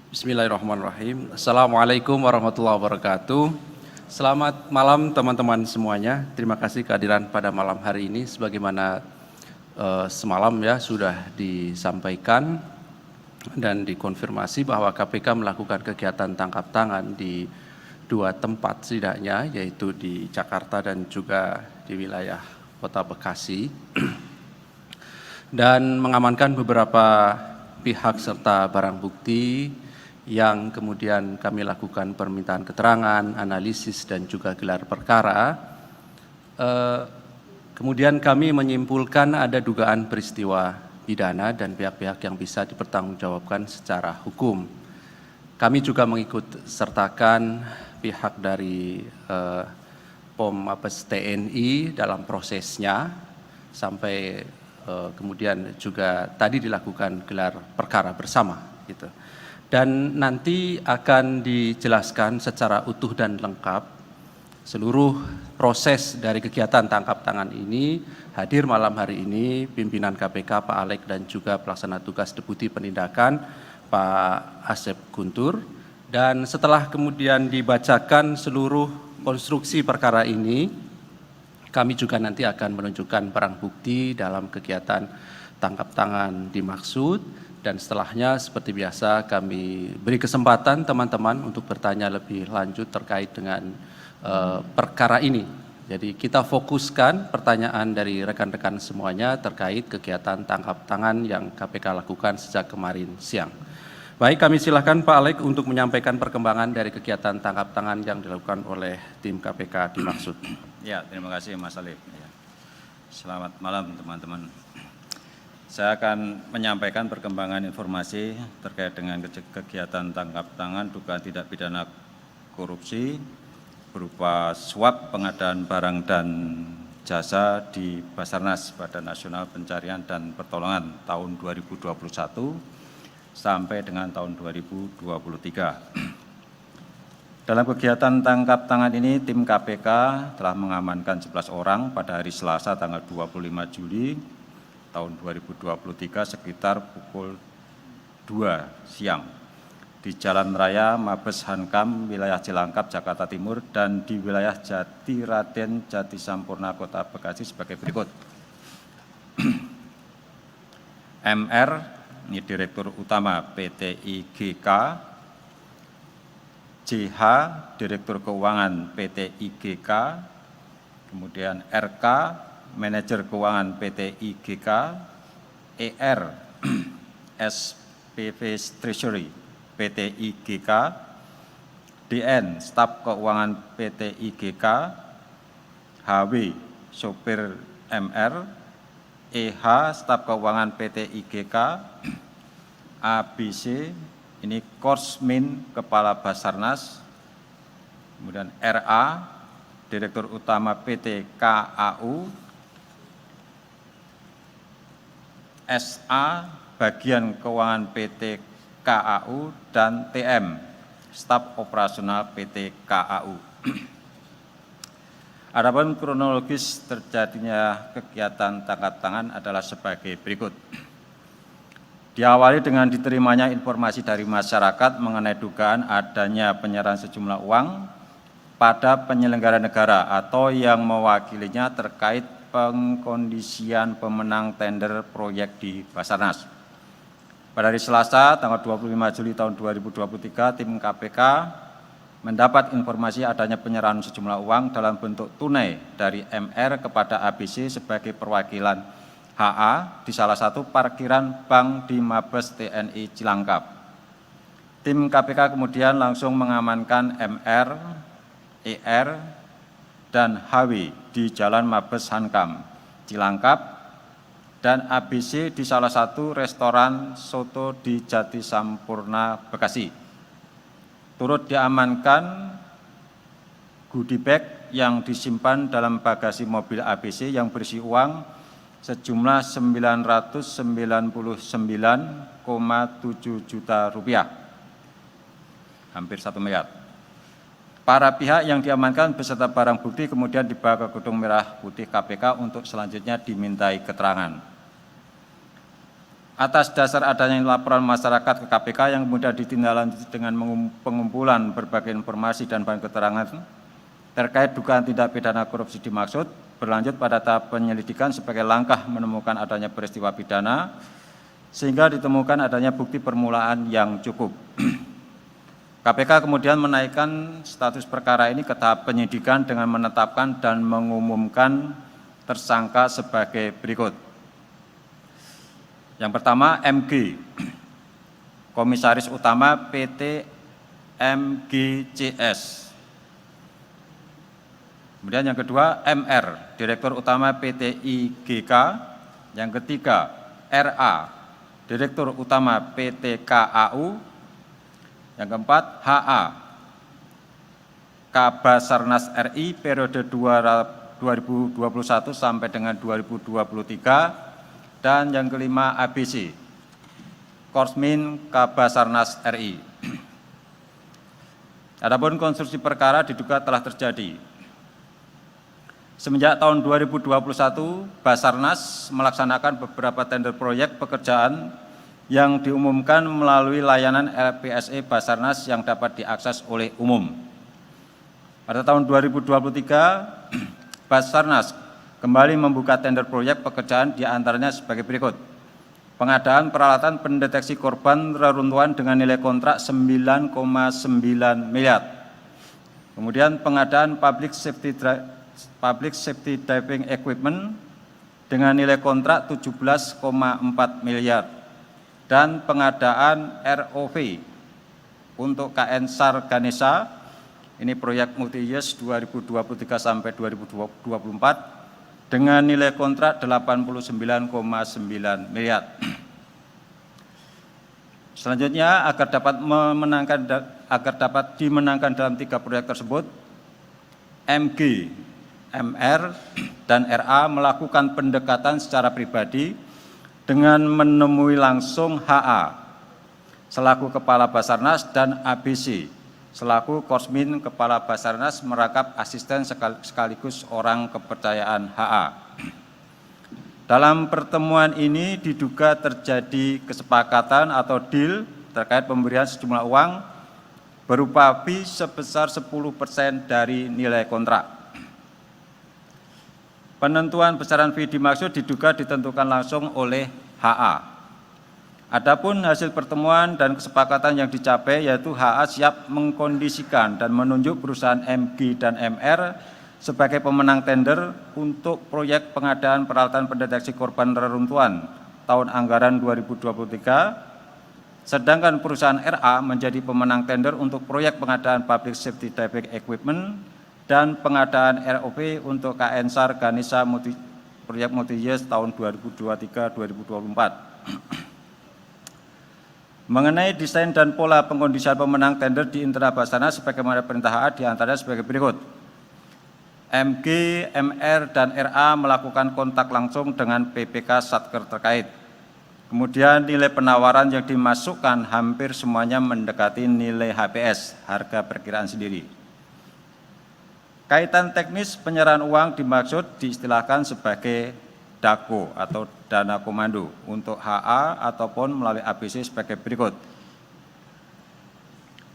Bismillahirrahmanirrahim. Assalamualaikum warahmatullahi wabarakatuh. Selamat malam teman-teman semuanya. Terima kasih kehadiran pada malam hari ini. Sebagaimana semalam ya sudah disampaikan dan dikonfirmasi bahwa KPK melakukan kegiatan tangkap tangan di dua tempat setidaknya, yaitu di Jakarta dan juga di wilayah Kota Bekasi, dan mengamankan beberapa pihak serta barang bukti yang kemudian kami lakukan permintaan keterangan, analisis, dan juga gelar perkara. Kemudian kami menyimpulkan ada dugaan peristiwa pidana dan pihak-pihak yang bisa dipertanggungjawabkan secara hukum. Kami juga mengikut sertakan pihak dari POM Mabes TNI dalam prosesnya sampai kemudian juga tadi dilakukan gelar perkara bersama gitu. Dan nanti akan dijelaskan secara utuh dan lengkap seluruh proses dari kegiatan tangkap tangan ini. Hadir malam hari ini pimpinan KPK Pak Alek dan juga pelaksana tugas Deputi Penindakan Pak Asep Guntur. Dan setelah kemudian dibacakan seluruh konstruksi perkara ini, kami juga nanti akan menunjukkan barang bukti dalam kegiatan tangkap tangan dimaksud. Dan setelahnya seperti biasa kami beri kesempatan teman-teman untuk bertanya lebih lanjut terkait dengan perkara ini. Jadi kita fokuskan pertanyaan dari rekan-rekan semuanya terkait kegiatan tangkap tangan yang KPK lakukan sejak kemarin siang. Baik, kami silakan Pak Alek untuk menyampaikan perkembangan dari kegiatan tangkap tangan yang dilakukan oleh tim KPK dimaksud. Ya, terima kasih Mas Alif. Selamat malam teman-teman. Saya akan menyampaikan perkembangan informasi terkait dengan kegiatan tangkap tangan dugaan tindak pidana korupsi berupa suap pengadaan barang dan jasa di Basarnas Badan Nasional Pencarian dan Pertolongan tahun 2021 sampai dengan tahun 2023. Dalam kegiatan tangkap tangan ini, tim KPK telah mengamankan 11 orang pada hari Selasa tanggal 25 Juli tahun 2023 sekitar pukul 2 siang di Jalan Raya Mabes Hankam, wilayah Cilangkap, Jakarta Timur, dan di wilayah Jati Raden Jati Sampurna, Kota Bekasi sebagai berikut. MR, ini Direktur Utama PT IGK, JH, Direktur Keuangan PT IGK, kemudian RK, Manajer Keuangan PT IGK, ER, SPV Treasury PT IGK, DN, Staf Keuangan PT IGK, HW, Sopir MR, EH, Staf Keuangan PT IGK, ABC, ini Korsmin Kepala Basarnas, kemudian RA, Direktur Utama PT KAU, SA, Bagian Keuangan PT KAU, dan TM, Staf Operasional PT KAU. Adapun kronologis terjadinya kegiatan tangkap tangan adalah sebagai berikut. Diawali dengan diterimanya informasi dari masyarakat mengenai dugaan adanya penyerahan sejumlah uang pada penyelenggara negara atau yang mewakilinya terkait pengkondisian pemenang tender proyek di Basarnas. Pada hari Selasa tanggal 25 Juli tahun 2023, tim KPK mendapat informasi adanya penyerahan sejumlah uang dalam bentuk tunai dari MR kepada ABC sebagai perwakilan HA di salah satu parkiran bank di Mabes TNI Cilangkap. Tim KPK kemudian langsung mengamankan MR, ER, dan HW di Jalan Mabes Hankam, Cilangkap, dan ABC di salah satu restoran soto di Jati Sampurna, Bekasi. Turut diamankan goodie bag yang disimpan dalam bagasi mobil ABC yang berisi uang sejumlah 999,7 juta rupiah, hampir 1 miliar. Para pihak yang diamankan beserta barang bukti kemudian dibawa ke Gedung Merah Putih KPK untuk selanjutnya dimintai keterangan. Atas dasar adanya laporan masyarakat ke KPK yang kemudian ditindaklanjuti dengan pengumpulan berbagai informasi dan bahan keterangan terkait dugaan tindak pidana korupsi dimaksud, berlanjut pada tahap penyelidikan sebagai langkah menemukan adanya peristiwa pidana, sehingga ditemukan adanya bukti permulaan yang cukup. KPK kemudian menaikkan status perkara ini ke tahap penyidikan dengan menetapkan dan mengumumkan tersangka sebagai berikut. Yang pertama, MG, Komisaris Utama PT MGCS. Kemudian yang kedua, MR, Direktur Utama PT IGK. Yang ketiga, RA, Direktur Utama PT KAU. Yang keempat, HA, Kabasarnas RI periode 2021 sampai dengan 2023. Dan yang kelima, ABC, Korsmin Kabasarnas RI. Adapun konstruksi perkara diduga telah terjadi. Semenjak tahun 2021, Basarnas melaksanakan beberapa tender proyek pekerjaan yang diumumkan melalui layanan LPSE Basarnas yang dapat diakses oleh umum. Pada tahun 2023, Basarnas kembali membuka tender proyek pekerjaan diantaranya sebagai berikut. Pengadaan peralatan pendeteksi korban reruntuhan dengan nilai kontrak 9,9 miliar. Kemudian pengadaan public safety diving equipment dengan nilai kontrak 17,4 miliar. Dan pengadaan ROV untuk KN SAR Ganesha, ini proyek multi-years 2023 sampai 2024, dengan nilai kontrak 89,9 miliar. Selanjutnya, agar dapat dimenangkan dalam 3 proyek tersebut, MG, MR, dan RA melakukan pendekatan secara pribadi dengan menemui langsung HA selaku Kepala Basarnas dan ABC selaku Korsmin Kepala Basarnas merangkap asisten sekaligus orang kepercayaan HA. Dalam pertemuan ini diduga terjadi kesepakatan atau deal terkait pemberian sejumlah uang berupa fee sebesar 10% dari nilai kontrak. Penentuan besaran fee dimaksud diduga ditentukan langsung oleh HA. Adapun hasil pertemuan dan kesepakatan yang dicapai yaitu HA siap mengkondisikan dan menunjuk perusahaan MG dan MR sebagai pemenang tender untuk proyek pengadaan peralatan pendeteksi korban reruntuhan tahun anggaran 2023, sedangkan perusahaan RA menjadi pemenang tender untuk proyek pengadaan public safety diving equipment dan pengadaan ROV untuk KN SAR Ganesha proyek multi-years tahun 2023-2024. Mengenai desain dan pola pengkondisian pemenang tender di internal Basarnas sebagaimana perintah HA diantaranya sebagai berikut. MG, MR, dan RA melakukan kontak langsung dengan PPK Satker terkait. Kemudian nilai penawaran yang dimasukkan hampir semuanya mendekati nilai HPS, harga perkiraan sendiri. Kaitan teknis penyerahan uang dimaksud diistilahkan sebagai DAKO atau dana komando untuk HA ataupun melalui ABC sebagai berikut.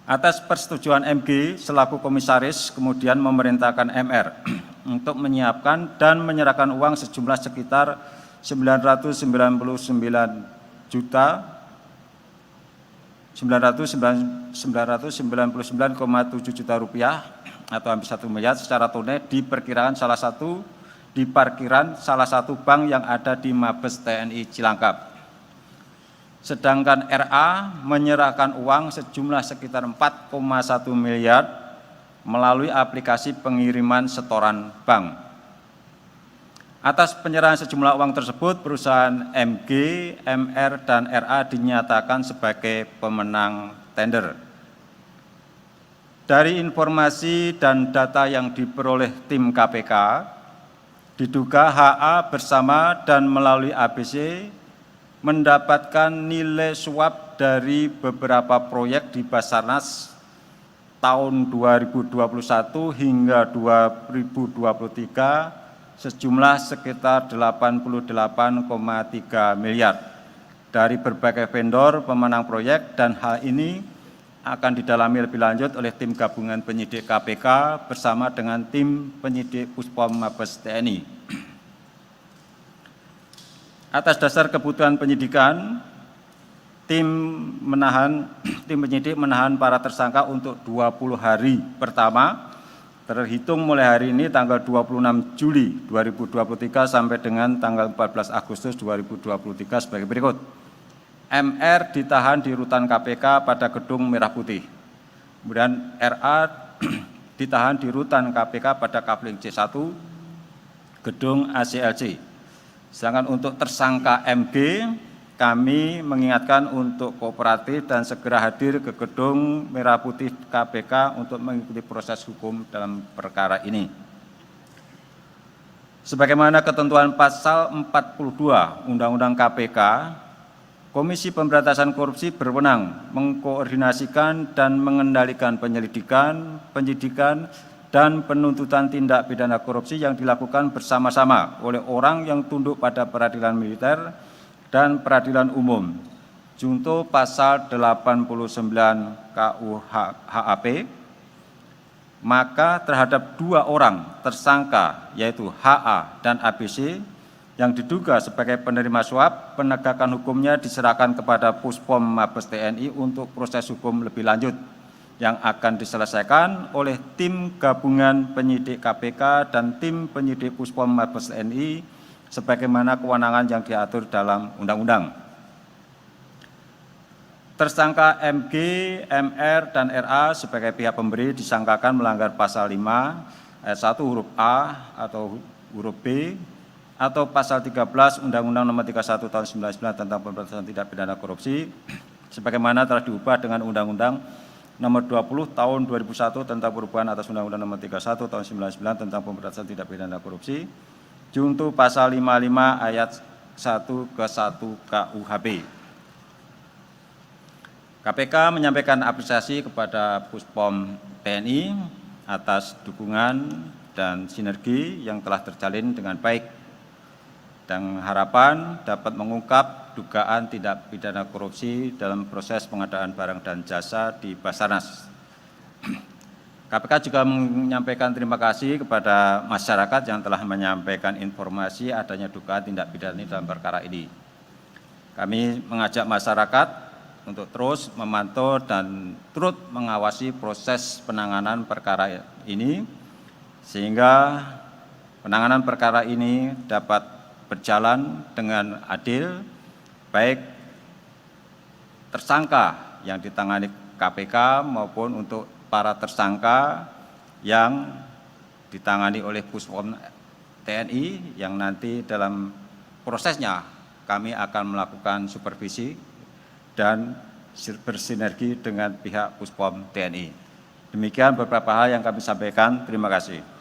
Atas persetujuan MG selaku komisaris kemudian memerintahkan MR untuk menyiapkan dan menyerahkan uang sejumlah sekitar 999,7 juta rupiah atau hampir 1 miliar secara tunai di parkiran salah satu bank yang ada di Mabes TNI Cilangkap. Sedangkan RA menyerahkan uang sejumlah sekitar 4,1 miliar melalui aplikasi pengiriman setoran bank. Atas penyerahan sejumlah uang tersebut, perusahaan MG, MR, dan RA dinyatakan sebagai pemenang tender. Dari informasi dan data yang diperoleh tim KPK, diduga HA bersama dan melalui ABC mendapatkan nilai suap dari beberapa proyek di Basarnas tahun 2021 hingga 2023 sejumlah sekitar 88,3 miliar dari berbagai vendor pemenang proyek, dan hal ini akan didalami lebih lanjut oleh tim gabungan penyidik KPK bersama dengan tim penyidik Puspom Mabes TNI. Atas dasar kebutuhan penyidikan, tim penyidik menahan para tersangka untuk 20 hari pertama, terhitung mulai hari ini tanggal 26 Juli 2023 sampai dengan tanggal 14 Agustus 2023 sebagai berikut. MR ditahan di rutan KPK pada Gedung Merah Putih. Kemudian RA ditahan di rutan KPK pada Kafling C1, Gedung ACLC. Sedangkan untuk tersangka MG, kami mengingatkan untuk kooperatif dan segera hadir ke Gedung Merah Putih KPK untuk mengikuti proses hukum dalam perkara ini. Sebagaimana ketentuan pasal 42 Undang-Undang KPK, Komisi Pemberantasan Korupsi berwenang mengkoordinasikan dan mengendalikan penyelidikan, penyidikan, dan penuntutan tindak pidana korupsi yang dilakukan bersama-sama oleh orang yang tunduk pada peradilan militer dan peradilan umum. Junto pasal 89 KUHP, maka terhadap 2 orang tersangka yaitu HA dan ABC yang diduga sebagai penerima suap, penegakan hukumnya diserahkan kepada Puspom Mabes TNI untuk proses hukum lebih lanjut yang akan diselesaikan oleh tim gabungan penyidik KPK dan tim penyidik Puspom Mabes TNI sebagaimana kewenangan yang diatur dalam undang-undang. Tersangka MG, MR, dan RA sebagai pihak pemberi disangkakan melanggar pasal 5 ayat 1 huruf A atau huruf B atau pasal 13 Undang-Undang Nomor 31 Tahun 1999 tentang Pemberantasan Tindak Pidana Korupsi sebagaimana telah diubah dengan Undang-Undang Nomor 20 Tahun 2001 tentang perubahan atas Undang-Undang Nomor 31 Tahun 1999 tentang Pemberantasan Tindak Pidana Korupsi junto pasal 55 ayat 1 ke 1 KUHP. KPK menyampaikan apresiasi kepada Puspom TNI atas dukungan dan sinergi yang telah terjalin dengan baik dan harapan dapat mengungkap dugaan tindak pidana korupsi dalam proses pengadaan barang dan jasa di Basarnas. KPK juga menyampaikan terima kasih kepada masyarakat yang telah menyampaikan informasi adanya dugaan tindak pidana dalam perkara ini. Kami mengajak masyarakat untuk terus memantau dan turut mengawasi proses penanganan perkara ini sehingga penanganan perkara ini dapat berjalan dengan adil, baik tersangka yang ditangani KPK maupun untuk para tersangka yang ditangani oleh Puspom TNI yang nanti dalam prosesnya kami akan melakukan supervisi dan bersinergi dengan pihak Puspom TNI. Demikian beberapa hal yang kami sampaikan. Terima kasih.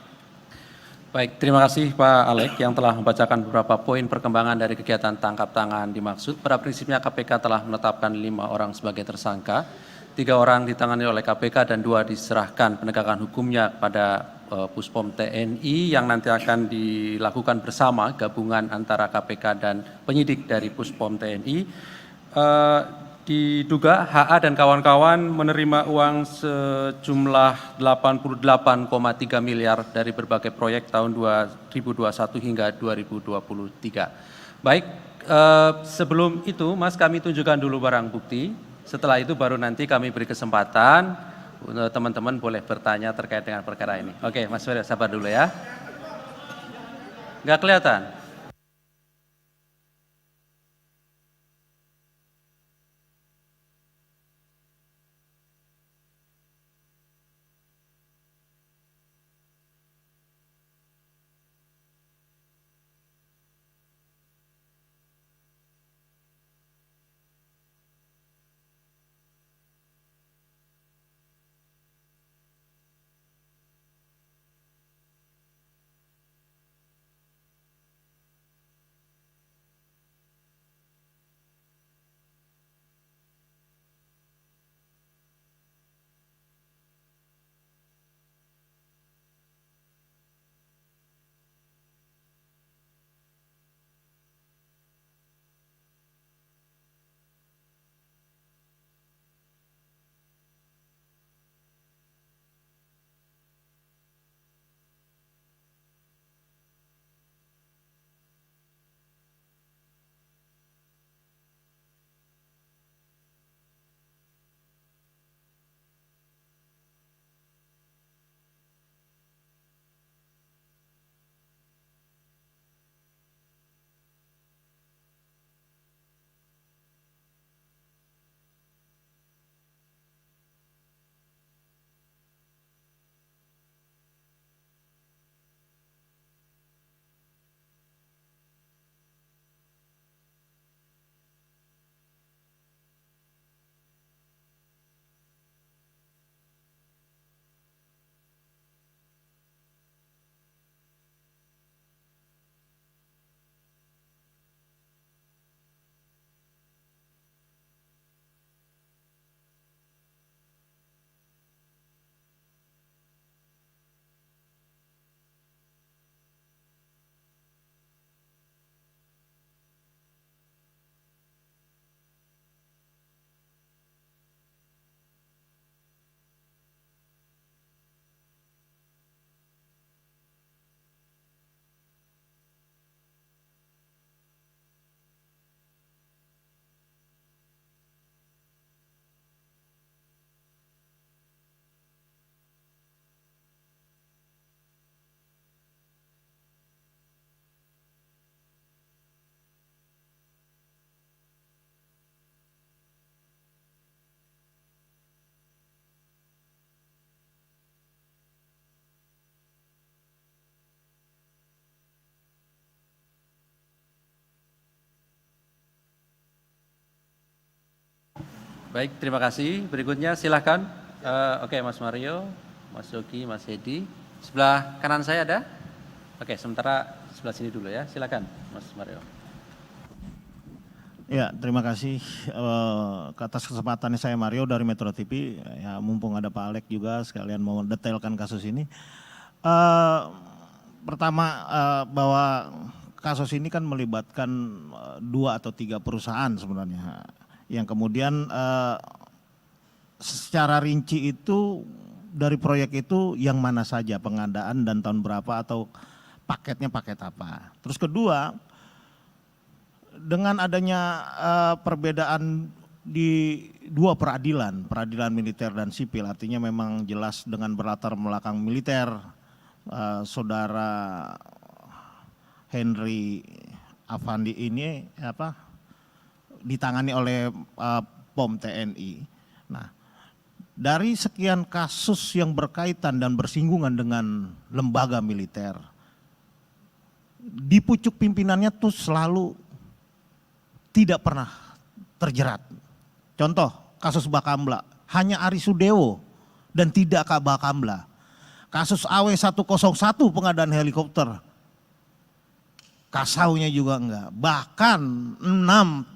Baik, terima kasih Pak Alek yang telah membacakan beberapa poin perkembangan dari kegiatan tangkap tangan dimaksud. Pada prinsipnya KPK telah menetapkan 5 orang sebagai tersangka, 3 orang ditangani oleh KPK dan 2 diserahkan penegakan hukumnya pada Puspom TNI yang nanti akan dilakukan bersama gabungan antara KPK dan penyidik dari Puspom TNI. Diduga HA dan kawan-kawan menerima uang sejumlah 88,3 miliar dari berbagai proyek tahun 2021 hingga 2023. Baik, sebelum itu Mas kami tunjukkan dulu barang bukti. Setelah itu baru nanti kami beri kesempatan teman-teman boleh bertanya terkait dengan perkara ini. Oke, Mas Ferry, sabar dulu ya. Nggak kelihatan? Baik, terima kasih. Berikutnya silakan. Oke, Mas Mario, Mas Yogi, Mas Hedi. Sebelah kanan saya ada? Oke, sementara sebelah sini dulu ya. Silakan, Mas Mario. Ya, terima kasih atas kesempatannya. Saya Mario dari Metro TV. Ya, mumpung ada Pak Alek juga, sekalian mau detailkan kasus ini. Pertama, bahwa kasus ini kan melibatkan 2 atau 3 perusahaan sebenarnya, yang kemudian secara rinci itu dari proyek itu yang mana saja pengadaan dan tahun berapa atau paketnya paket apa. Terus kedua, dengan adanya perbedaan di 2 peradilan, peradilan militer dan sipil, artinya memang jelas dengan berlatar belakang militer, saudara Henry Afandi ini ditangani oleh POM TNI. Nah, dari sekian kasus yang berkaitan dan bersinggungan dengan lembaga militer, di pucuk pimpinannya tuh selalu tidak pernah terjerat. Contoh kasus Bakamla, hanya Ari Sudewo dan tidak Kak Bakamla. Kasus AW101 pengadaan helikopter, Kasaunya juga enggak. Bahkan 6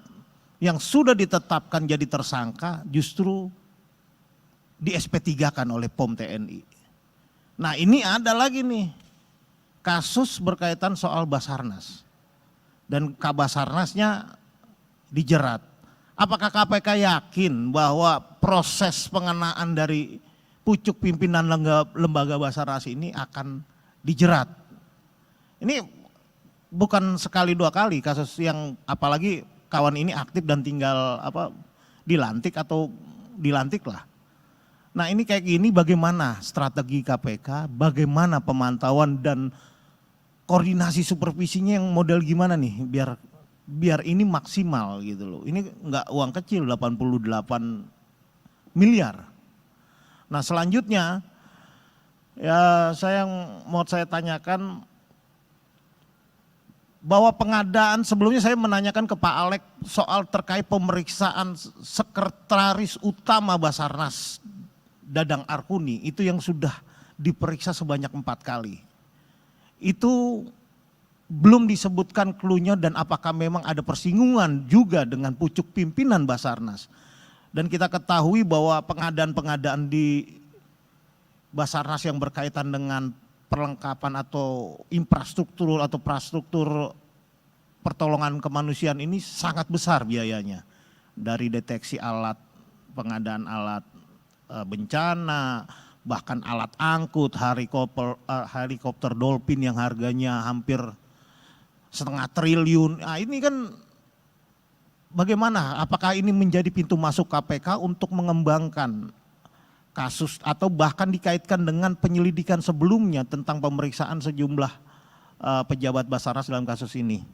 yang sudah ditetapkan jadi tersangka justru di SP3-kan oleh POM TNI. Nah, ini ada lagi nih kasus berkaitan soal Basarnas. Dan Kabasarnasnya dijerat. Apakah KPK yakin bahwa proses pengenaan dari pucuk pimpinan lembaga Basarnas ini akan dijerat? Ini bukan sekali 2 kali kasus yang, apalagi kawan ini aktif dan tinggal dilantik atau dilantik lah. Nah, ini kayak gini, bagaimana strategi KPK, bagaimana pemantauan dan koordinasi supervisinya yang model gimana nih biar ini maksimal gitu loh. Ini enggak uang kecil, 88 miliar. Nah, selanjutnya ya mau saya tanyakan bahwa pengadaan, sebelumnya saya menanyakan ke Pak Alek soal terkait pemeriksaan sekretaris utama Basarnas Dadang Arkuni, itu yang sudah diperiksa sebanyak 4 kali. Itu belum disebutkan cluenya dan apakah memang ada persinggungan juga dengan pucuk pimpinan Basarnas. Dan kita ketahui bahwa pengadaan-pengadaan di Basarnas yang berkaitan dengan perlengkapan atau infrastruktur atau prastruktur pertolongan kemanusiaan ini sangat besar biayanya. Dari deteksi alat, pengadaan alat bencana, bahkan alat angkut, helikopter Dolphin yang harganya hampir 1,5 triliun. Nah, ini kan bagaimana? Apakah ini menjadi pintu masuk KPK untuk mengembangkan kasus atau bahkan dikaitkan dengan penyelidikan sebelumnya tentang pemeriksaan sejumlah pejabat Basarnas dalam kasus ini?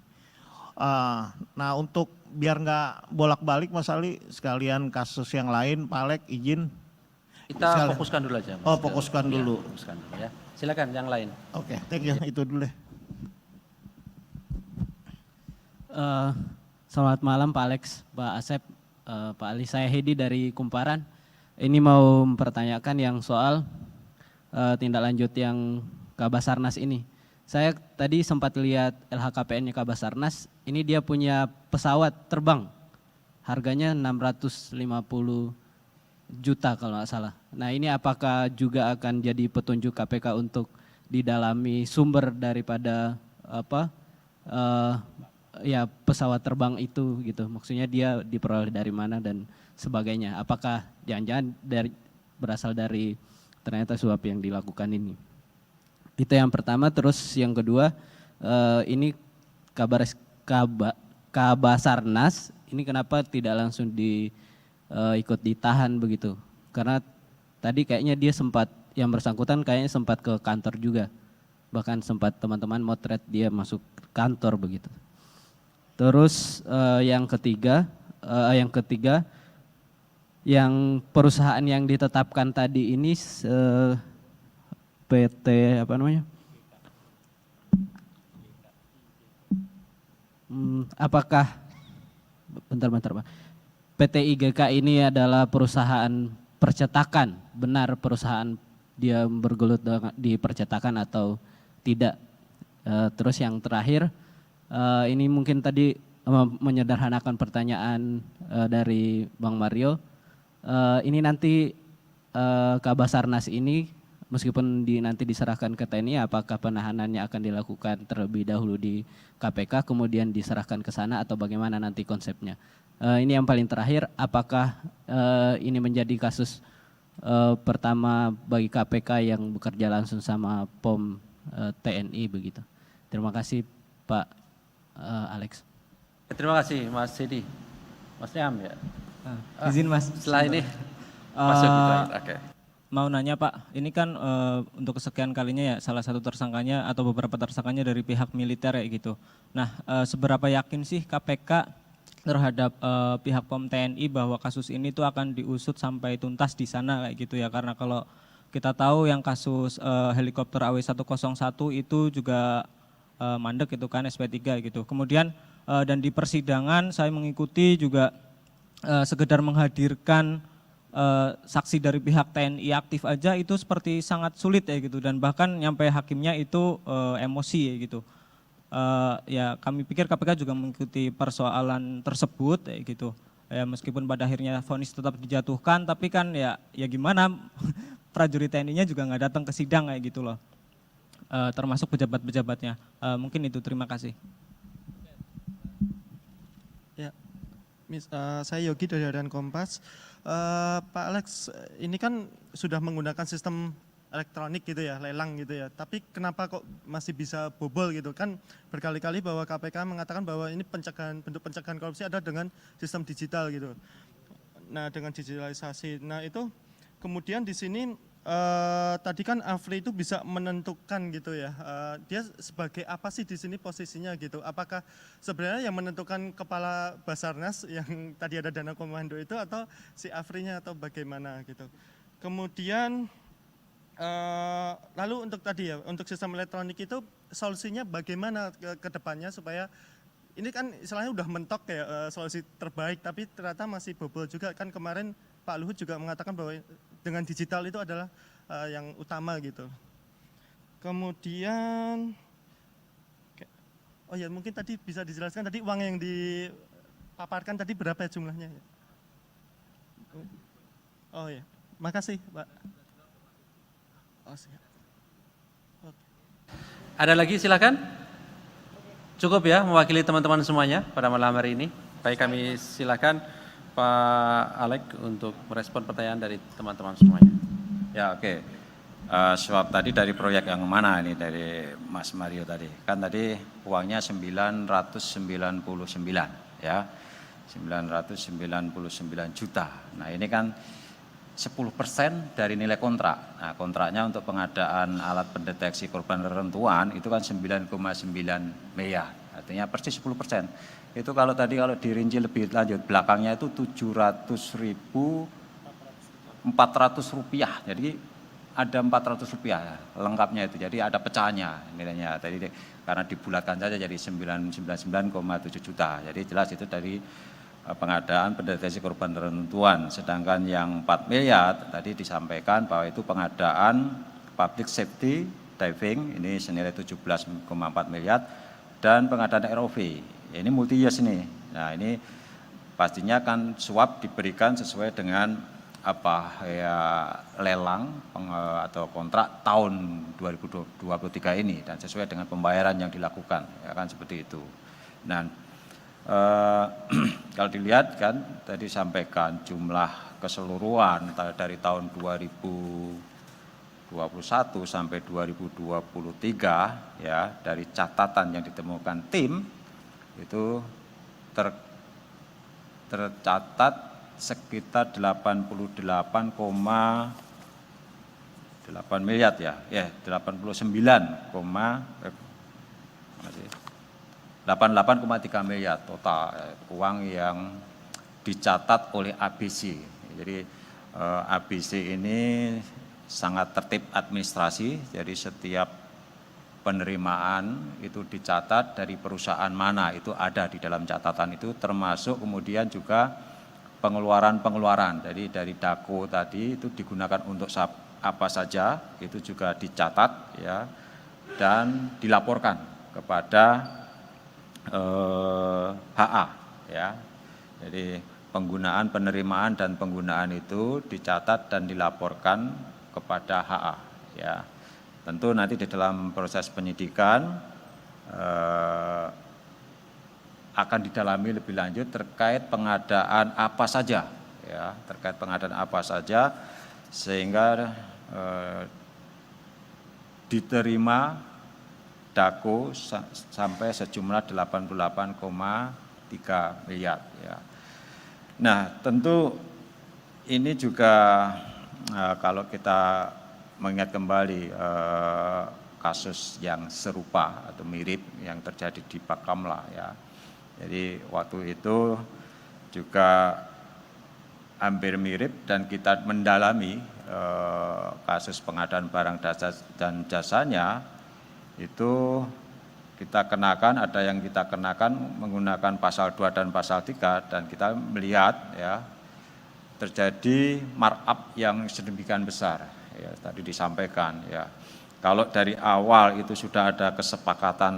Nah, untuk biar nggak bolak-balik Mas Ali, sekalian kasus yang lain, Pak Alek izin. Kita fokuskan dulu aja, Mas. Oh, fokuskan dulu. Ya, fokuskan dulu ya. Silakan yang lain. Oke, thank you. Itu dulu deh. Selamat malam Pak Alex, Pak Asep, Pak Ali. Saya Hedi dari Kumparan. Ini mau mempertanyakan yang soal tindak lanjut yang Kabasarnas ini. Saya tadi sempat lihat LHKPN-nya Kabasarnas, ini dia punya pesawat terbang. Harganya 650 juta kalau nggak salah. Nah, ini apakah juga akan jadi petunjuk KPK untuk didalami sumber daripada ya pesawat terbang itu gitu. Maksudnya dia diperoleh dari mana dan sebagainya. Apakah jangan-jangan berasal dari ternyata suap yang dilakukan ini. Itu yang pertama. Terus yang kedua, ini Kabasarnas ini kenapa tidak langsung ikut ditahan begitu? Karena tadi kayaknya dia sempat, yang bersangkutan kayaknya sempat ke kantor juga. Bahkan sempat teman-teman motret dia masuk kantor begitu. Terus yang ketiga, yang perusahaan yang ditetapkan tadi ini PT apa namanya? Apakah bentar Pak. PT IGK ini adalah perusahaan percetakan, benar perusahaan dia bergelut di percetakan atau tidak? Terus yang terakhir, ini mungkin tadi menyederhanakan pertanyaan dari Bang Mario. Ini nanti Kabasarnas ini meskipun nanti diserahkan ke TNI, apakah penahanannya akan dilakukan terlebih dahulu di KPK kemudian diserahkan ke sana atau bagaimana nanti konsepnya? Ini yang paling terakhir, apakah ini menjadi kasus pertama bagi KPK yang bekerja langsung sama POM TNI begitu? Terima kasih Pak Alex. Terima kasih Mas Sidi. Mas Nyam ya. Izin Mas. Setelah ini masuk di terakhir. Oke. Mau nanya Pak, ini kan untuk kesekian kalinya ya salah satu tersangkanya atau beberapa tersangkanya dari pihak militer ya gitu. Nah, seberapa yakin sih KPK terhadap pihak POM TNI bahwa kasus ini tuh akan diusut sampai tuntas di sana kayak gitu ya? Karena kalau kita tahu yang kasus helikopter AW101 itu juga mandek itu kan SP3 gitu. Kemudian dan di persidangan saya mengikuti juga sekedar menghadirkan saksi dari pihak TNI aktif aja itu seperti sangat sulit ya gitu, dan bahkan nyampe hakimnya itu emosi ya gitu. Ya kami pikir KPK juga mengikuti persoalan tersebut ya gitu. Ya meskipun pada akhirnya vonis tetap dijatuhkan, tapi kan ya gimana prajurit TNI-nya juga nggak datang ke sidang kayak gitu loh. Termasuk pejabat-pejabatnya. Mungkin itu, terima kasih. Ya, saya Yogi dari Harian Kompas. Pak Alex, ini kan sudah menggunakan sistem elektronik gitu ya, lelang gitu ya. Tapi kenapa kok masih bisa bobol gitu? Kan berkali-kali bahwa KPK mengatakan bahwa ini bentuk pencegahan korupsi ada dengan sistem digital gitu. Nah, dengan digitalisasi. Nah, itu kemudian di sini tadi kan Afri itu bisa menentukan gitu ya. Dia sebagai apa sih di sini posisinya gitu? Apakah sebenarnya yang menentukan kepala Basarnas yang tadi ada dana komando itu atau si Afrinya atau bagaimana gitu? Kemudian lalu untuk tadi ya, untuk sistem elektronik itu solusinya bagaimana ke depannya supaya ini kan istilahnya udah mentok ya solusi terbaik, tapi ternyata masih bobol juga. Kan kemarin Pak Luhut juga mengatakan bahwa dengan digital itu adalah yang utama gitu. Kemudian, oh ya mungkin tadi bisa dijelaskan tadi uang yang dipaparkan tadi berapa jumlahnya? Oh ya, makasih Pak. Oh, siap. Ada lagi silakan. Cukup ya mewakili teman-teman semuanya pada malam hari ini. Baik, kami silakan Pak Alek untuk merespon pertanyaan dari teman-teman semuanya. Ya oke. Suap tadi dari proyek yang mana ini dari Mas Mario tadi? Kan tadi uangnya 999 ya. 999 juta. Nah ini kan 10% dari nilai kontrak. Nah kontraknya untuk pengadaan alat pendeteksi korban reruntuhan itu kan 9,9 miliar. Artinya persis 10%. Itu kalau dirinci lebih lanjut, belakangnya itu 700.400 rupiah. Jadi ada 400 rupiah lengkapnya itu. Jadi ada pecahannya nilainya. Tadi karena dibulatkan saja jadi 999,7 juta. Jadi jelas itu dari pengadaan pendeteksi korban reruntuhan. Sedangkan yang 4 miliar tadi disampaikan bahwa itu pengadaan public safety diving ini senilai 17,4 miliar dan pengadaan ROV. Ini multi years ini. Nah ini pastinya kan suap diberikan sesuai dengan apa ya lelang atau kontrak tahun 2023 ini dan sesuai dengan pembayaran yang dilakukan ya kan seperti itu. Dan kalau dilihat kan tadi sampaikan jumlah keseluruhan dari tahun 2021 sampai 2023 ya dari catatan yang ditemukan tim itu tercatat sekitar 88,8 miliar ya, 88,3 miliar total uang yang dicatat oleh ABC. Jadi ABC ini sangat tertib administrasi, jadi setiap penerimaan itu dicatat dari perusahaan mana itu ada di dalam catatan itu, termasuk kemudian juga pengeluaran-pengeluaran. Jadi dari DAKO tadi itu digunakan untuk apa saja, itu juga dicatat ya, dan dilaporkan kepada HA ya. Jadi penggunaan, penerimaan dan penggunaan itu dicatat dan dilaporkan kepada HA ya. Tentu nanti di dalam proses penyidikan akan didalami lebih lanjut terkait pengadaan apa saja ya, terkait pengadaan apa saja sehingga diterima DAKO sampai sejumlah 88,3 miliar ya. Nah, tentu ini juga kalau kita mengingat kembali kasus yang serupa atau mirip yang terjadi di Bakamla ya. Jadi waktu itu juga hampir mirip dan kita mendalami kasus pengadaan barang dan jasanya itu kita kenakan, ada yang kita kenakan menggunakan pasal 2 dan pasal 3 dan kita melihat ya terjadi markup yang sedemikian besar ya, tadi disampaikan ya. Kalau dari awal itu sudah ada kesepakatan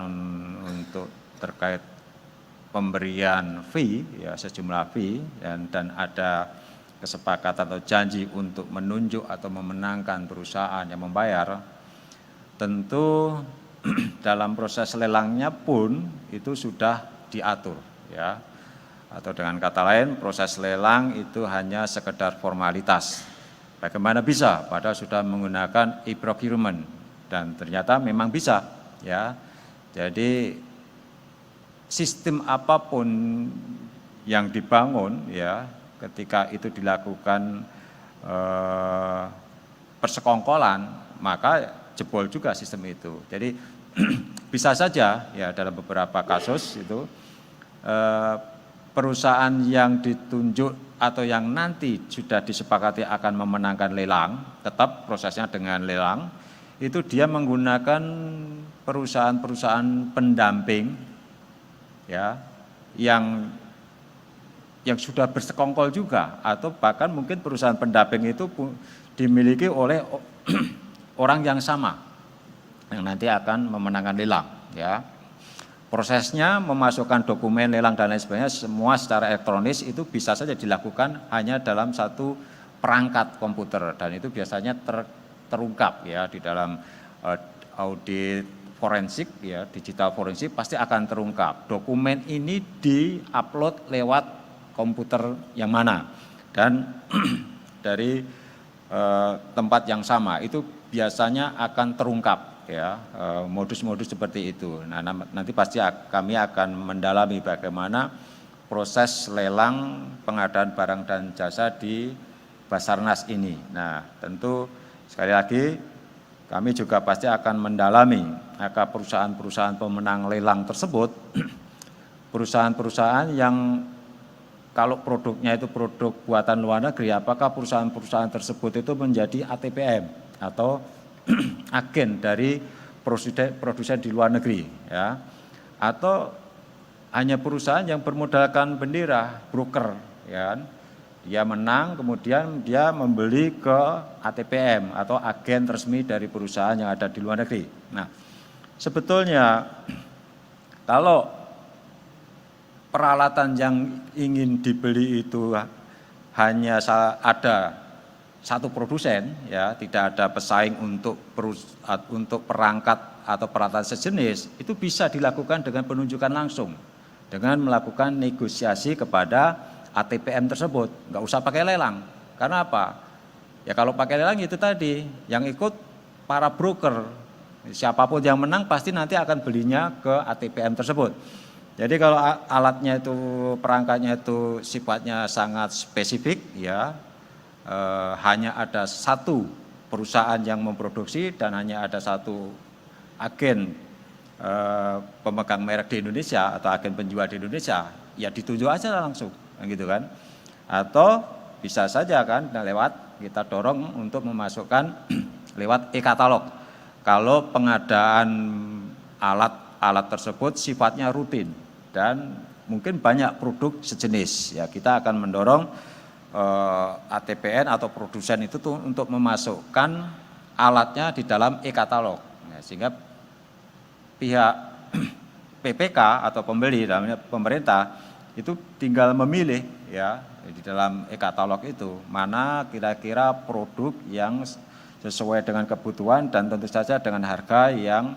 untuk terkait pemberian fee ya, sejumlah fee dan ada kesepakatan atau janji untuk menunjuk atau memenangkan perusahaan yang membayar, tentu dalam proses lelangnya pun itu sudah diatur ya. Atau dengan kata lain proses lelang itu hanya sekedar formalitas. Bagaimana bisa padahal sudah menggunakan e-procurement dan ternyata memang bisa ya. Jadi sistem apapun yang dibangun ya ketika itu dilakukan persekongkolan maka jebol juga sistem itu. Jadi bisa saja ya dalam beberapa kasus itu perusahaan yang ditunjuk atau yang nanti sudah disepakati akan memenangkan lelang, tetap prosesnya dengan lelang, itu dia menggunakan perusahaan-perusahaan pendamping ya yang sudah bersekongkol juga atau bahkan mungkin perusahaan pendamping itu dimiliki oleh orang yang sama yang nanti akan memenangkan lelang ya. Prosesnya memasukkan dokumen lelang dan lain sebagainya semua secara elektronis itu bisa saja dilakukan hanya dalam satu perangkat komputer dan itu biasanya terungkap ya di dalam audit forensik ya, digital forensik pasti akan terungkap. Dokumen ini di-upload lewat komputer yang mana dan dari tempat yang sama itu biasanya akan terungkap ya modus-modus seperti itu. Nah, nanti pasti kami akan mendalami bagaimana proses lelang pengadaan barang dan jasa di Basarnas ini. Nah, tentu sekali lagi kami juga pasti akan mendalami agar perusahaan-perusahaan pemenang lelang tersebut, perusahaan-perusahaan yang kalau produknya itu produk buatan luar negeri, apakah perusahaan-perusahaan tersebut itu menjadi ATPM atau agen dari produsen di luar negeri, ya, atau hanya perusahaan yang bermodalkan bendera, broker, ya. Dia menang, kemudian dia membeli ke ATPM atau agen resmi dari perusahaan yang ada di luar negeri. Nah, sebetulnya kalau peralatan yang ingin dibeli itu hanya ada satu produsen, ya, tidak ada pesaing untuk perangkat atau peralatan sejenis, itu bisa dilakukan dengan penunjukan langsung, dengan melakukan negosiasi kepada ATPM tersebut, nggak usah pakai lelang. Karena apa? Ya kalau pakai lelang itu tadi, yang ikut para broker, siapapun yang menang pasti nanti akan belinya ke ATPM tersebut. Jadi kalau alatnya itu, perangkatnya itu sifatnya sangat spesifik, ya hanya ada satu perusahaan yang memproduksi dan hanya ada satu agen pemegang merek di Indonesia atau agen penjual di Indonesia, ya ditunjuk aja langsung. Gitu kan, atau bisa saja kan lewat kita dorong untuk memasukkan lewat e-katalog kalau pengadaan alat tersebut sifatnya rutin dan mungkin banyak produk sejenis. Ya, kita akan mendorong ATPN atau produsen itu tuh untuk memasukkan alatnya di dalam e-katalog. Nah, sehingga pihak PPK atau pembeli, dalamnya pemerintah, itu tinggal memilih ya di dalam e-katalog itu mana kira-kira produk yang sesuai dengan kebutuhan dan tentu saja dengan harga yang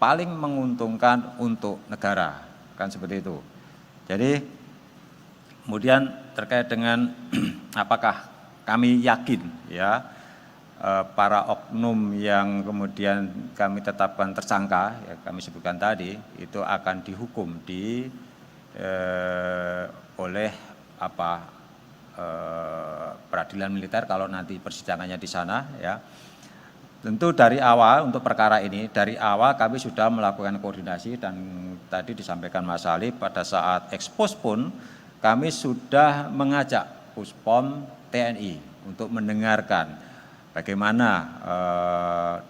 paling menguntungkan untuk negara, kan seperti itu. Jadi kemudian terkait dengan apakah kami yakin ya para oknum yang kemudian kami tetapkan tersangka, ya kami sebutkan tadi, itu akan dihukum oleh peradilan militer kalau nanti persidangannya di sana ya. Tentu dari awal untuk perkara ini, dari awal kami sudah melakukan koordinasi dan tadi disampaikan Mas Ali pada saat ekspos pun kami sudah mengajak Puspom TNI untuk mendengarkan bagaimana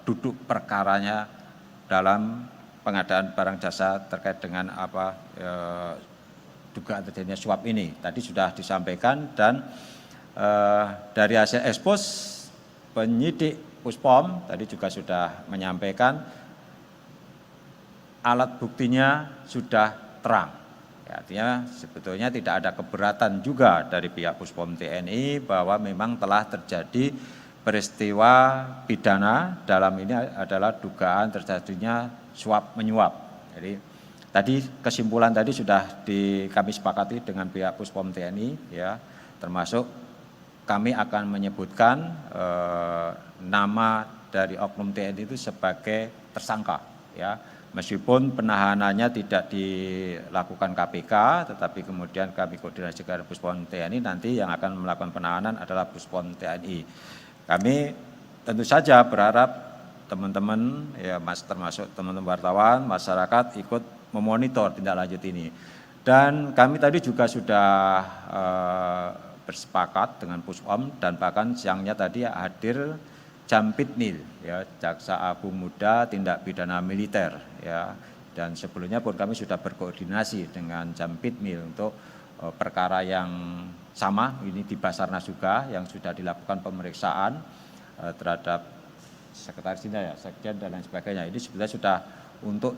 duduk perkaranya dalam pengadaan barang jasa terkait dengan dugaan terjadinya suap ini. Tadi sudah disampaikan dan dari hasil ekspos penyidik Puspom tadi juga sudah menyampaikan alat buktinya sudah terang. Ya, artinya sebetulnya tidak ada keberatan juga dari pihak Puspom TNI bahwa memang telah terjadi peristiwa pidana, dalam ini adalah dugaan terjadinya suap menyuap. Jadi tadi kesimpulan tadi sudah kami sepakati dengan pihak Puspom TNI ya, termasuk kami akan menyebutkan nama dari oknum TNI itu sebagai tersangka ya. Meskipun penahanannya tidak dilakukan KPK, tetapi kemudian kami koordinasi dengan Puspom TNI, nanti yang akan melakukan penahanan adalah Puspom TNI. Kami tentu saja berharap teman-teman ya Mas, termasuk teman-teman wartawan, masyarakat ikut memonitor tindak lanjut ini. Dan kami tadi juga sudah bersepakat dengan Puspom dan bahkan siangnya tadi hadir Jampitmil ya, Jaksa Agung Muda Tindak Pidana Militer ya. Dan sebelumnya pun kami sudah berkoordinasi dengan Jampitmil untuk perkara yang sama, ini di Basarnas juga yang sudah dilakukan pemeriksaan terhadap Sekretaris Jenderal ya, Sekjen dan lain sebagainya. Ini sebetulnya sudah untuk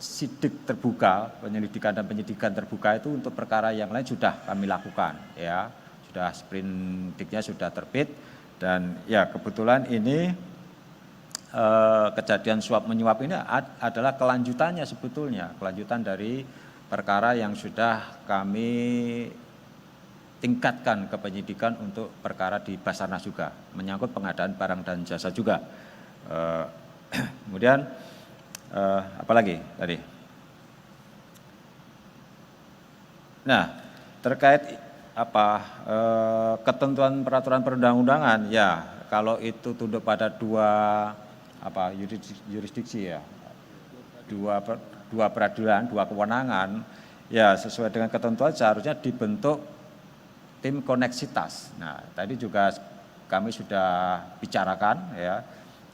sidik terbuka, penyelidikan dan penyidikan terbuka itu untuk perkara yang lain sudah kami lakukan ya. Sudah sprindiknya sudah terbit dan ya kebetulan ini kejadian suap menyuap ini adalah kelanjutannya sebetulnya, kelanjutan dari perkara yang sudah kami tingkatkan ke penyidikan untuk perkara di Basarnas juga, menyangkut pengadaan barang dan jasa juga. Kemudian apa lagi tadi? Nah, terkait ketentuan peraturan perundang-undangan ya, kalau itu tunduk pada dua yurisdiksi ya, dua peradilan, dua kewenangan ya, sesuai dengan ketentuan seharusnya dibentuk tim koneksitas. Nah, tadi juga kami sudah bicarakan ya,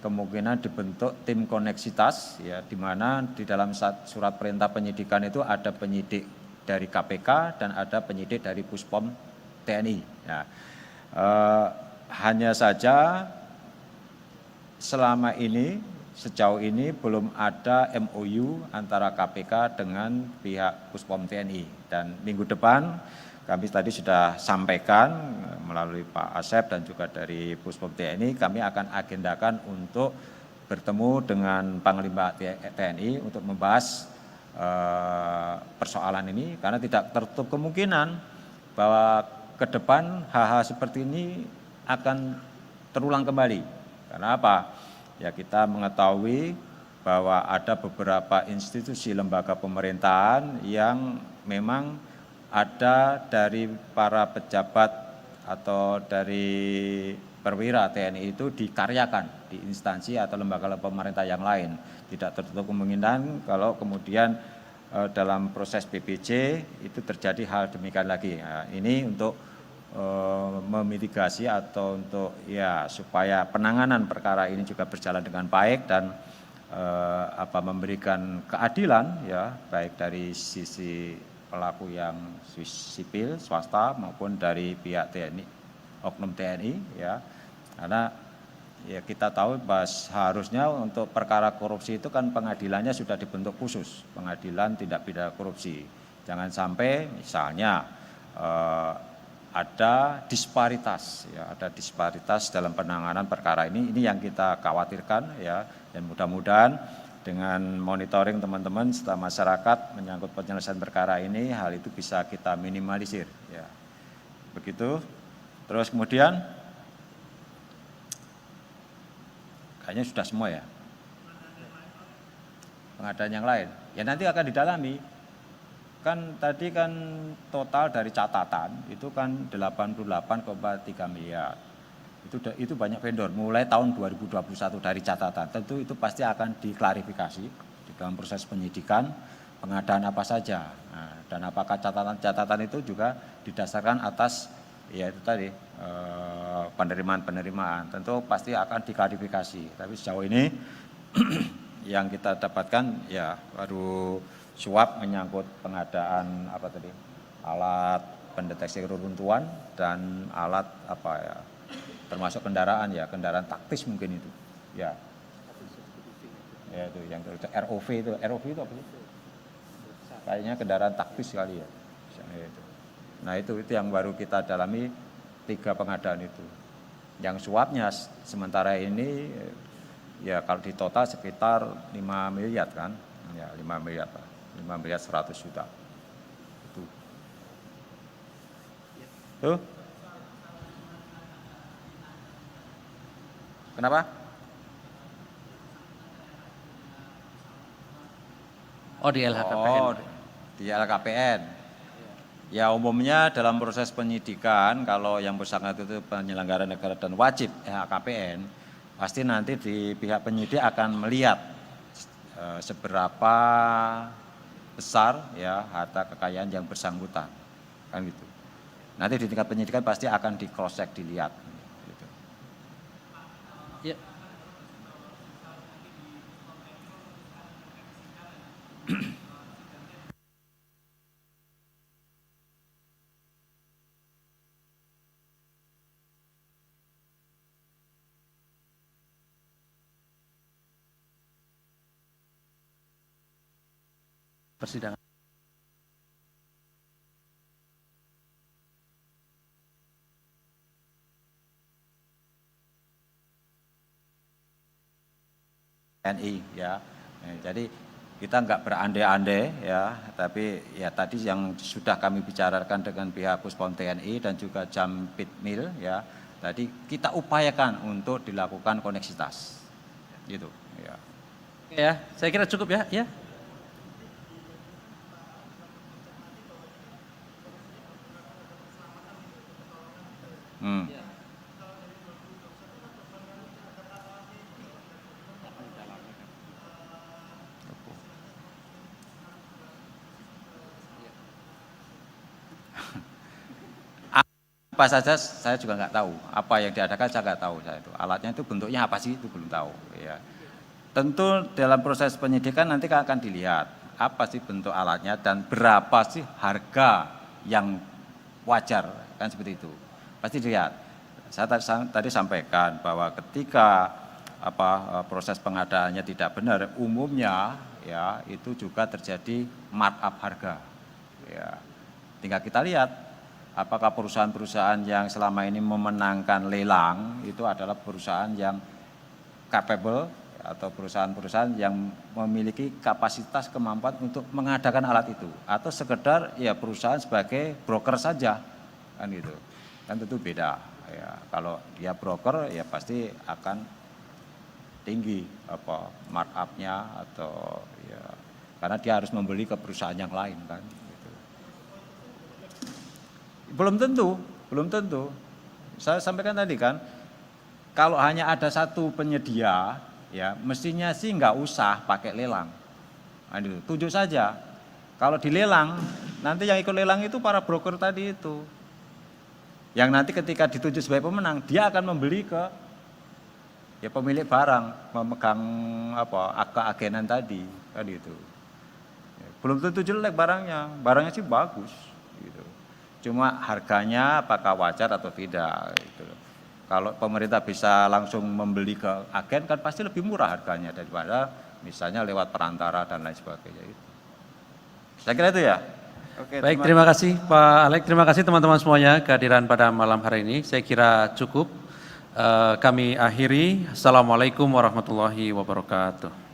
kemungkinan dibentuk tim koneksitas ya, di mana di dalam surat perintah penyidikan itu ada penyidik dari KPK dan ada penyidik dari Puspom TNI. Nah, hanya saja selama ini sejauh ini belum ada MOU antara KPK dengan pihak Puspom TNI dan minggu depan kami tadi sudah sampaikan melalui Pak Asep dan juga dari Puspom TNI, kami akan agendakan untuk bertemu dengan Panglima TNI untuk membahas persoalan ini, karena tidak tertutup kemungkinan bahwa ke depan hal-hal seperti ini akan terulang kembali. Karena apa? Ya, kita mengetahui bahwa ada beberapa institusi lembaga pemerintahan yang memang ada dari para pejabat atau dari perwira TNI itu dikaryakan di instansi atau lembaga pemerintah yang lain. Tidak tertutup kemungkinan kalau kemudian dalam proses PPC itu terjadi hal demikian lagi. Nah, ini untuk memitigasi atau untuk ya supaya penanganan perkara ini juga berjalan dengan baik dan memberikan keadilan ya, baik dari sisi pelaku yang sipil, swasta maupun dari pihak TNI, oknum TNI ya. Karena ya kita tahu bahwa seharusnya untuk perkara korupsi itu kan pengadilannya sudah dibentuk khusus, pengadilan tindak pidana korupsi. Jangan sampai misalnya ada disparitas ya, ada disparitas dalam penanganan perkara ini yang kita khawatirkan ya, dan mudah-mudahan dengan monitoring teman-teman serta masyarakat menyangkut penyelesaian perkara ini, hal itu bisa kita minimalisir ya. Begitu. Terus kemudian kayaknya sudah semua ya. Pengadaan yang lain ya nanti akan didalami. Kan tadi kan total dari catatan itu kan 88,3 miliar. Itu banyak vendor mulai tahun 2021 dari catatan. Tentu itu pasti akan diklarifikasi di dalam proses penyidikan pengadaan apa saja. Nah, dan apakah catatan itu juga didasarkan atas ya itu tadi penerimaan. Tentu pasti akan diklarifikasi. Tapi sejauh ini yang kita dapatkan ya baru suap menyangkut pengadaan apa tadi? Alat pendeteksi reruntuhan dan alat apa ya? Termasuk kendaraan ya, kendaraan taktis mungkin itu. Ya. Ya itu yang ROV itu apa sih? Kayaknya kendaraan taktis sekali ya. Itu. Nah, itu yang baru kita dalami 3 pengadaan itu. Yang suapnya sementara ini ya kalau di total sekitar 5 miliar kan. Ya, 5 miliar. 5 miliar 100 juta. Itu. Tuh. Kenapa? Oh, di LHKPN. Oh, di LHKPN. Ya umumnya dalam proses penyidikan kalau yang bersangkutan itu penyelenggara negara dan wajib LHKPN, pasti nanti di pihak penyidik akan melihat seberapa besar ya harta kekayaan yang bersangkutan. Kan gitu. Nanti di tingkat penyidikan pasti akan di cross check dilihat. Ya. Persidangan. TNI ya. Jadi kita enggak berandai-andai ya, tapi ya tadi yang sudah kami bicarakan dengan pihak Puspom TNI dan juga Jampitmil ya, tadi kita upayakan untuk dilakukan koneksitas. Gitu ya. Ya, saya kira cukup ya, ya. Apa saja saya juga nggak tahu. Apa yang diadakan saya nggak tahu saya itu. Alatnya itu bentuknya apa sih itu belum tahu. Ya. Tentu dalam proses penyidikan nanti akan dilihat apa sih bentuk alatnya dan berapa sih harga yang wajar kan seperti itu. Pasti dilihat. Saya tadi sampaikan bahwa ketika proses pengadaannya tidak benar, umumnya ya itu juga terjadi markup harga. Ya. Tinggal kita lihat apakah perusahaan-perusahaan yang selama ini memenangkan lelang itu adalah perusahaan yang capable atau perusahaan-perusahaan yang memiliki kapasitas kemampuan untuk mengadakan alat itu atau sekedar ya perusahaan sebagai broker saja kan gitu. Kan tentu beda ya. Kalau dia broker ya pasti akan tinggi markup-nya atau ya karena dia harus membeli ke perusahaan yang lain kan. Belum tentu. Saya sampaikan tadi kan, kalau hanya ada satu penyedia, ya mestinya sih nggak usah pakai lelang. Nah, itu, tunjuk saja. Kalau dilelang, nanti yang ikut lelang itu para broker tadi itu. Yang nanti ketika ditunjuk sebagai pemenang, dia akan membeli ke ya pemilik barang, memegang akta agenan tadi, kan itu. Belum tentu jelek barangnya sih bagus gitu. Cuma harganya apakah wajar atau tidak gitu. Kalau pemerintah bisa langsung membeli ke agen kan pasti lebih murah harganya daripada misalnya lewat perantara dan lain sebagainya itu. Saya kira itu ya. Oke, Baik, terima kasih Pak Alex, terima kasih teman-teman semuanya kehadiran pada malam hari ini. Saya kira cukup. Kami akhiri. Assalamualaikum warahmatullahi wabarakatuh.